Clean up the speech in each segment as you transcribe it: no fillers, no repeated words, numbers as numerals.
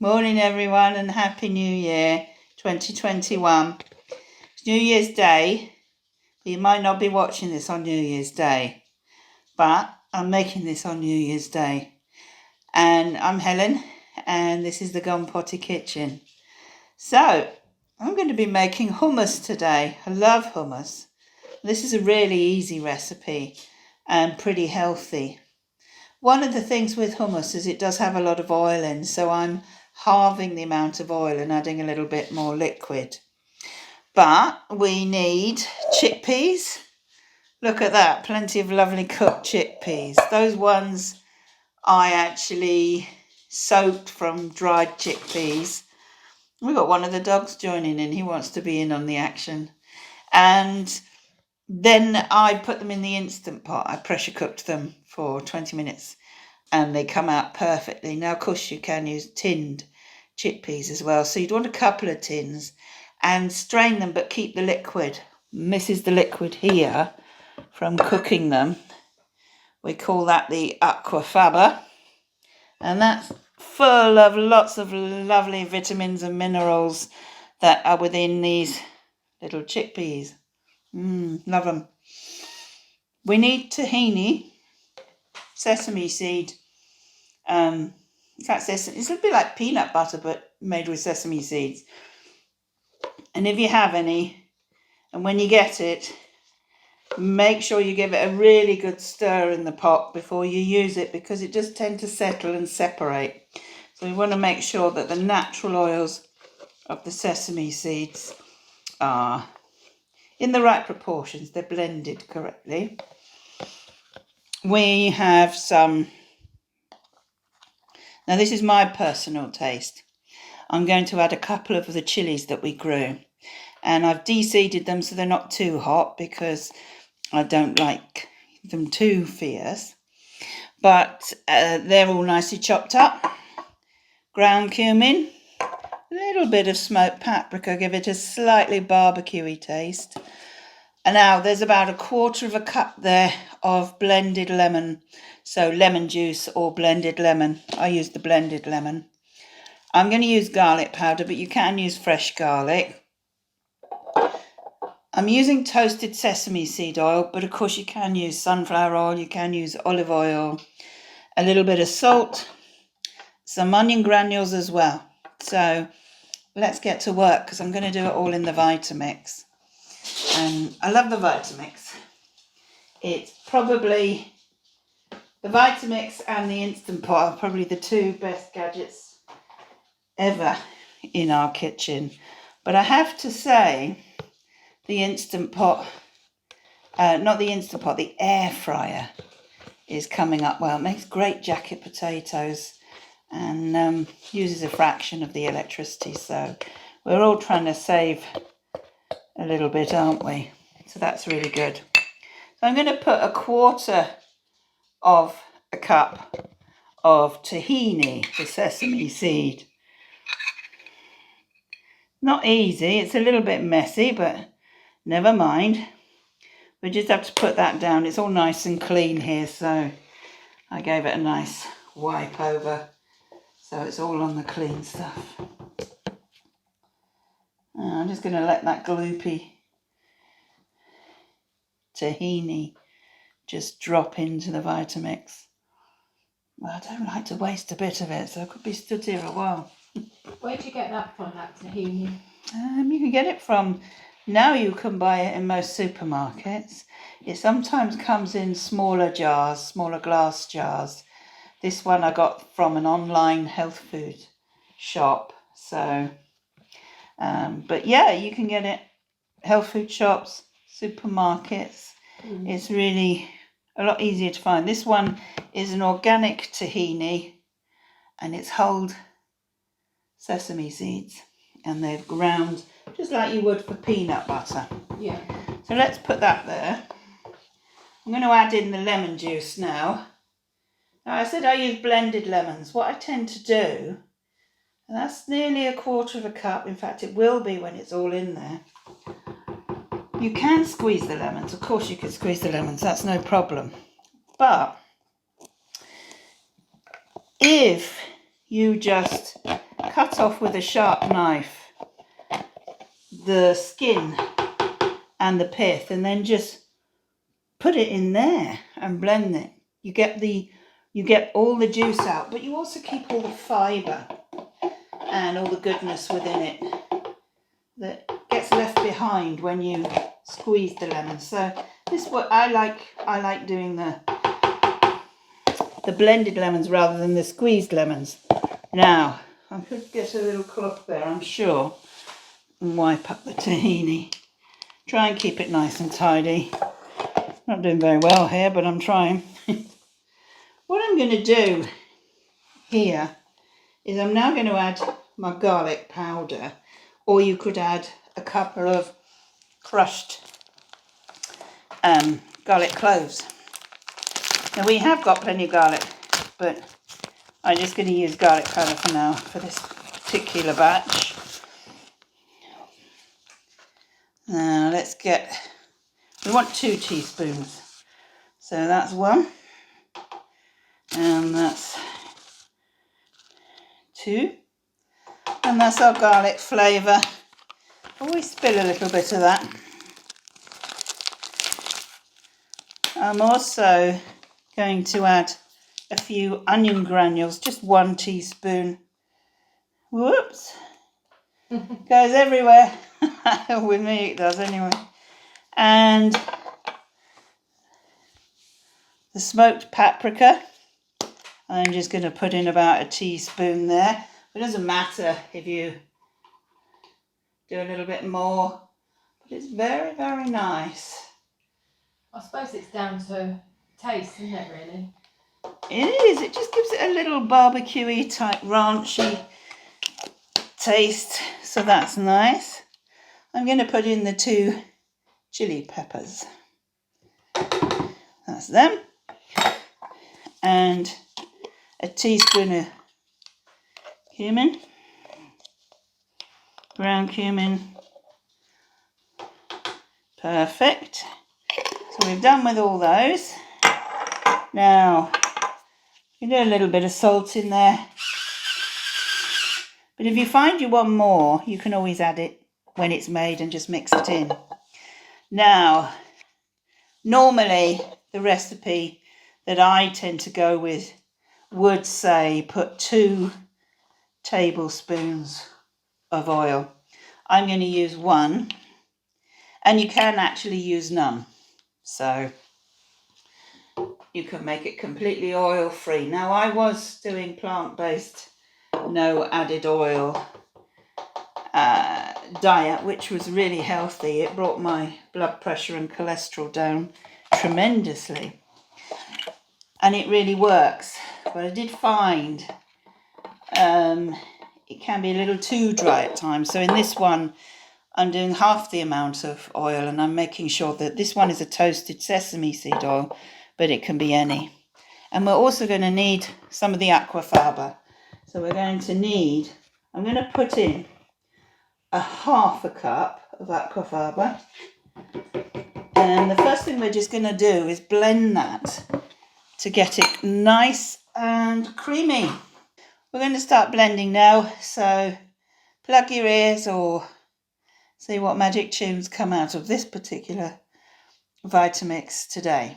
Morning everyone and Happy New Year 2021. It's New Year's Day. You might not be watching this on New Year's Day, but I'm making this on New Year's Day. And I'm Helen and this is the Gone Potty Kitchen. So I'm going to be making hummus today. I love hummus. This is a really easy recipe and pretty healthy. One of the things with hummus is it does have a lot of oil in, so I'm halving the amount of oil and adding a little bit more liquid. But we need chickpeas. Look at that, plenty of lovely cooked chickpeas. Those ones I actually soaked from dried chickpeas. We've got one of the dogs joining in, he wants to be in on the action. And then I put them in the Instant Pot. I pressure cooked them for 20 minutes. And they come out perfectly. Now, of course, you can use tinned chickpeas as well. So you'd want a couple of tins and strain them, but keep the liquid. And this is the liquid here from cooking them. We call that the aquafaba. And that's full of lots of lovely vitamins and minerals that are within these little chickpeas. Love them. We need tahini, sesame seed. In fact, it's a bit like peanut butter, but made with sesame seeds. And if you have any, and when you get it, make sure you give it a really good stir in the pot before you use it, because it does tend to settle and separate. So we want to make sure that the natural oils of the sesame seeds are in the right proportions. They're blended correctly. We have some... Now, this is my personal taste. I'm going to add a couple of the chilies that we grew. And I've de-seeded them so they're not too hot, because I don't like them too fierce. But they're all nicely chopped up. Ground cumin. A little bit of smoked paprika, give it a slightly barbecuey taste. And now there's about 1/4 cup there of blended lemon. So lemon juice or blended lemon. I use the blended lemon. I'm going to use garlic powder, but you can use fresh garlic. I'm using toasted sesame seed oil, but of course you can use sunflower oil, you can use olive oil, a little bit of salt, some onion granules as well. So let's get to work, because I'm going to do it all in the Vitamix. And I love the Vitamix. It's probably... The Vitamix and the Instant Pot are probably the two best gadgets ever in our kitchen. But I have to say, the Instant Pot, not the Instant Pot, the air fryer is coming up well. It makes great jacket potatoes and uses a fraction of the electricity. So we're all trying to save a little bit, aren't we? So that's really good. So I'm going to put 1/4 of a cup of tahini, the sesame seed. Not easy, it's a little bit messy, but never mind. We just have to put that down. It's all nice and clean here, so I gave it a nice wipe over, so it's all on the clean stuff. I'm just going to let that gloopy tahini just drop into the Vitamix. Well, I don't like to waste a bit of it, so I could be stood here a while. Where do you get that from, that tahini? You can get it from... Now you can buy it in most supermarkets. It sometimes comes in smaller jars, smaller glass jars. This one I got from an online health food shop. So, but yeah, you can get it health food shops, supermarkets. It's really a lot easier to find. This one is an organic tahini, and it's whole sesame seeds, and they're ground just like you would for peanut butter. Yeah. So let's put that there. I'm going to add in the lemon juice now. Now, I said I use blended lemons. What I tend to do, and that's nearly 1/4 cup. In fact, it will be when it's all in there. You can squeeze the lemons. Of course you can squeeze the lemons. That's no problem. But if you just cut off with a sharp knife the skin and the pith, and then just put it in there and blend it. You get all the juice out, but you also keep all the fibre and all the goodness within it that gets left behind when you squeeze the lemon. So this is what I like. I like doing the blended lemons rather than the squeezed lemons. Now, I could get a little cloth there, I'm sure, and wipe up the tahini. Try and keep it nice and tidy. Not doing very well here, but I'm trying. What I'm going to do here is I'm now going to add my garlic powder, or you could add a couple of crushed garlic cloves. Now we have got plenty of garlic, but I'm just going to use garlic powder for now for this particular batch. Now we want 2 teaspoons. So that's 1, and that's 2, and that's our garlic flavour. Always spill a little bit of that. I'm also going to add a few onion granules, just 1 teaspoon. Whoops. Goes everywhere. With me it does anyway. And the smoked paprika. I'm just going to put in about a teaspoon there. It doesn't matter if you do a little bit more, but it's very, very nice. I suppose it's down to taste, isn't it, really? It is. It just gives it a little barbecue-y type ranchy taste, so that's nice. I'm going to put in the 2 chili peppers. That's them. And a teaspoon of cumin, ground cumin. Perfect. So we've done with all those. Now, you do a little bit of salt in there. But if you find you want more, you can always add it when it's made and just mix it in. Now, normally the recipe that I tend to go with would say put 2 tablespoons of oil. I'm going to use 1, and you can actually use none. So you can make it completely oil free. Now I was doing plant-based, no added oil diet, which was really healthy. It brought my blood pressure and cholesterol down tremendously, and it really works. But I did find it can be a little too dry at times. So in this one, I'm doing half the amount of oil, and I'm making sure that this one is a toasted sesame seed oil, but it can be any. And we're also going to need some of the aquafaba. So we're going to need, I'm going to put in a half a cup of aquafaba. And the first thing we're just going to do is blend that to get it nice and creamy. We're going to start blending now, so plug your ears or see what magic tunes come out of this particular Vitamix today.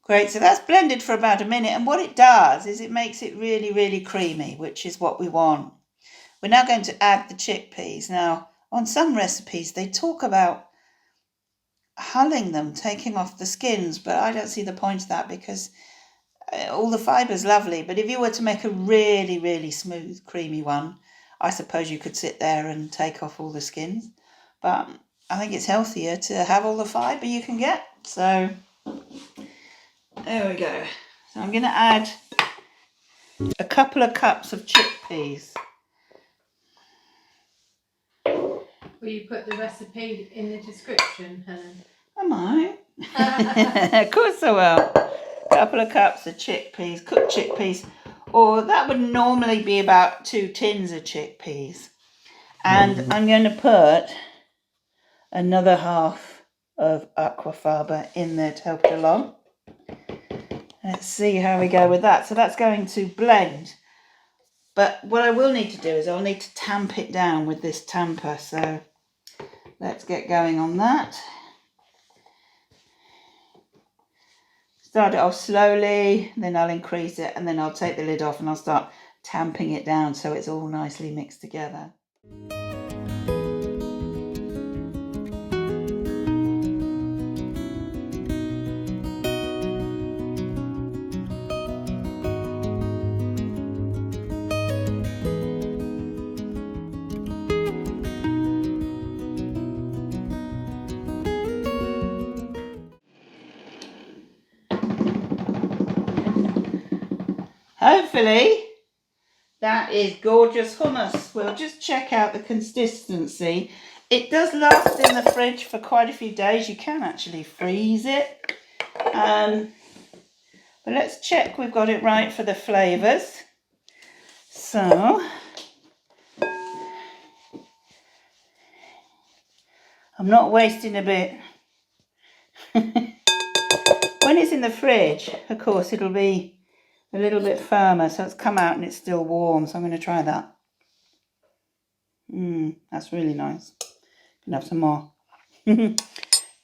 Great, so that's blended for about a minute, and what it does is it makes it really, really creamy, which is what we want. We're now going to add the chickpeas. Now, on some recipes, they talk about hulling them, taking off the skins, but I don't see the point of that because all the fiber's lovely. But if you were to make a really, really smooth, creamy one, I suppose you could sit there and take off all the skins. But I think it's healthier to have all the fiber you can get. So there we go. So I'm going to add a couple of cups of chickpeas. Will you put the recipe in the description, Helen? I might. Of course I will. couple of cups of chickpeas, cooked chickpeas, or that would normally be about 2 tins of chickpeas. And I'm going to put another half of aquafaba in there to help it along. Let's see how we go with that. So that's going to blend. But what I will need to do is I'll need to tamp it down with this tamper. So let's get going on that. Start it off slowly, then I'll increase it, and then I'll take the lid off and I'll start tamping it down so it's all nicely mixed together. Hopefully that is gorgeous hummus. We'll just check out the consistency. It does last in the fridge for quite a few days. You can actually freeze it. But let's check we've got it right for the flavours. So I'm not wasting a bit. When it's in the fridge, of course, it'll be a little bit firmer, so it's come out and it's still warm, so I'm going to try that. That's really nice. Can have some more. If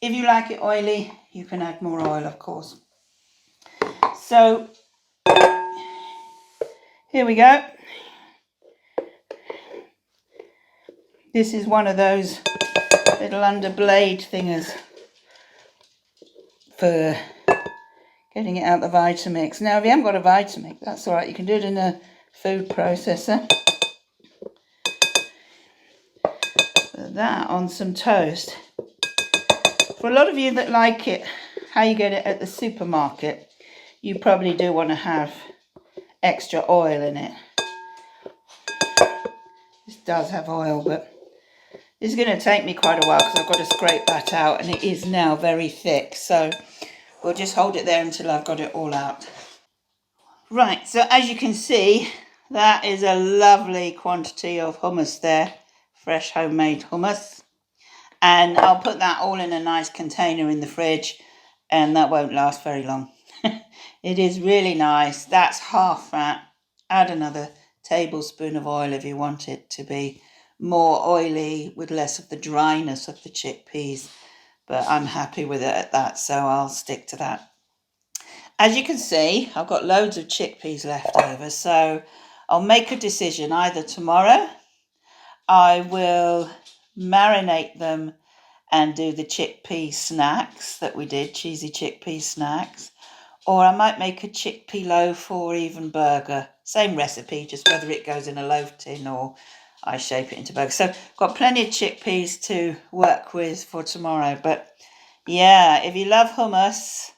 you like it oily, you can add more oil, of course. So here we go. This is one of those little under blade thingers for getting it out the Vitamix. Now, if you haven't got a Vitamix, that's all right. You can do it in a food processor. Put that on some toast. For a lot of you that like it, how you get it at the supermarket, you probably do want to have extra oil in it. This does have oil, but it's going to take me quite a while because I've got to scrape that out, and it is now very thick. So we'll just hold it there until I've got it all out. Right, so as you can see, that is a lovely quantity of hummus there. Fresh homemade hummus. And I'll put that all in a nice container in the fridge, and that won't last very long. It is really nice. That's half that. Add another tablespoon of oil if you want it to be more oily with less of the dryness of the chickpeas. But I'm happy with it at that, so I'll stick to that. As you can see, I've got loads of chickpeas left over, so I'll make a decision. Either tomorrow I will marinate them and do the chickpea snacks that we did, cheesy chickpea snacks, or I might make a chickpea loaf or even burger. Same recipe, just whether it goes in a loaf tin or I shape it into burger. So got plenty of chickpeas to work with for tomorrow. But yeah, if you love hummus,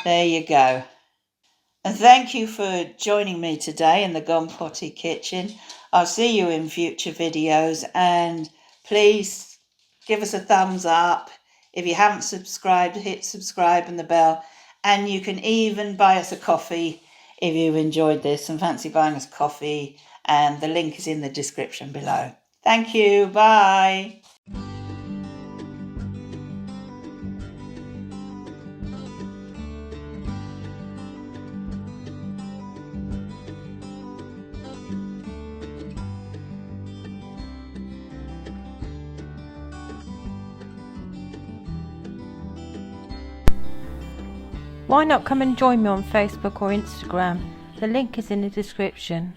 there you go. And thank you for joining me today in the Gone Potty kitchen. I'll see you in future videos, and please give us a thumbs up. If you haven't subscribed, hit subscribe and the bell. And you can even buy us a coffee if you've enjoyed this and fancy buying us coffee. And the link is in the description below. Thank you. Bye. Why not come and join me on Facebook or Instagram? The link is in the description.